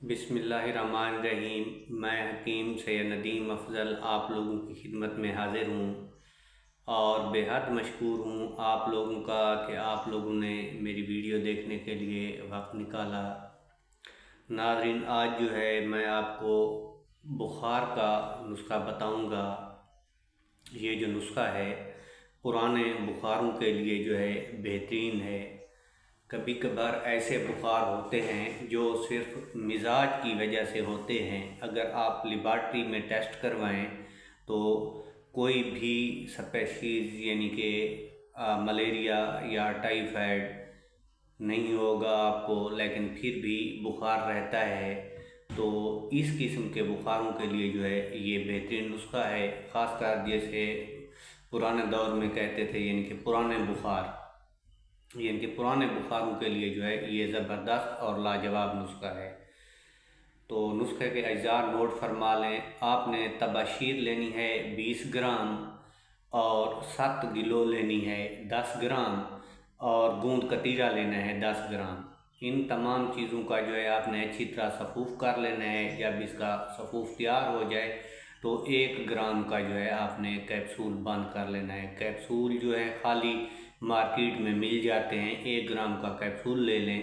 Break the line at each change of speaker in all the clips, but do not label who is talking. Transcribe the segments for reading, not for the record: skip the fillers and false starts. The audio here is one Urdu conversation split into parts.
بسم اللہ الرحمن الرحیم۔ میں حکیم سید ندیم افضل آپ لوگوں کی خدمت میں حاضر ہوں اور بے حد مشکور ہوں آپ لوگوں کا کہ آپ لوگوں نے میری ویڈیو دیکھنے کے لیے وقت نکالا۔ ناظرین، آج جو ہے میں آپ کو بخار کا نسخہ بتاؤں گا۔ یہ جو نسخہ ہے پرانے بخاروں کے لیے جو ہے بہترین ہے۔ کبھی کبھار ایسے بخار ہوتے ہیں جو صرف مزاج کی وجہ سے ہوتے ہیں۔ اگر آپ لیبارٹری میں ٹیسٹ کروائیں تو کوئی بھی سپیشیز یعنی کہ ملیریا یا ٹائیفائڈ نہیں ہوگا آپ کو، لیکن پھر بھی بخار رہتا ہے، تو اس قسم کے بخاروں کے لیے جو ہے یہ بہترین نسخہ ہے۔ خاص کر جیسے پرانے دور میں کہتے تھے یعنی کہ پرانے بخاروں کے لیے جو ہے یہ زبردست اور لاجواب نسخہ ہے۔ تو نسخے کے اجزاء نوٹ فرما لیں۔ آپ نے تباشیر لینی ہے 20 گرام اور 7 گلو لینی ہے 10 گرام اور گوند کتیرا لینا ہے 10 گرام۔ ان تمام چیزوں کا جو ہے آپ نے اچھی طرح صفوف کر لینا ہے۔ جب اس کا صفوف تیار ہو جائے تو 1 گرام کا جو ہے آپ نے کیپسول بند کر لینا ہے۔ کیپسول جو ہے خالی مارکیٹ میں مل جاتے ہیں، 1 گرام کا کیپسول لے لیں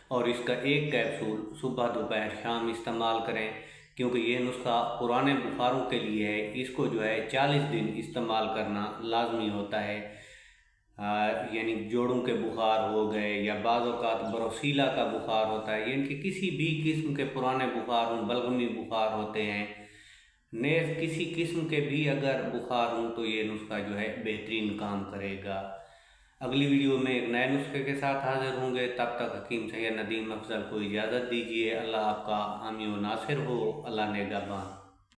اور اس کا 1 کیپسول صبح دوپہر شام استعمال کریں، کیونکہ یہ نسخہ پرانے بخاروں کے لیے ہے۔ اس کو جو ہے 40 دن استعمال کرنا لازمی ہوتا ہے۔ یعنی جوڑوں کے بخار ہو گئے یا بعض اوقات بروسیلا کا بخار ہوتا ہے، یعنی کہ کسی بھی قسم کے پرانے بخار ہوں، بلغمی بخار ہوتے ہیں، نیز کسی قسم کے بھی اگر بخار ہوں تو یہ نسخہ جو ہے بہترین کام کرے گا۔ اگلی ویڈیو میں ایک نئے نسخے کے ساتھ حاضر ہوں گے۔ تب تک حکیم سید ندیم افضل کو اجازت دیجیے۔ اللہ آپ کا حامی و ناصر ہو۔ اللہ نگہبان۔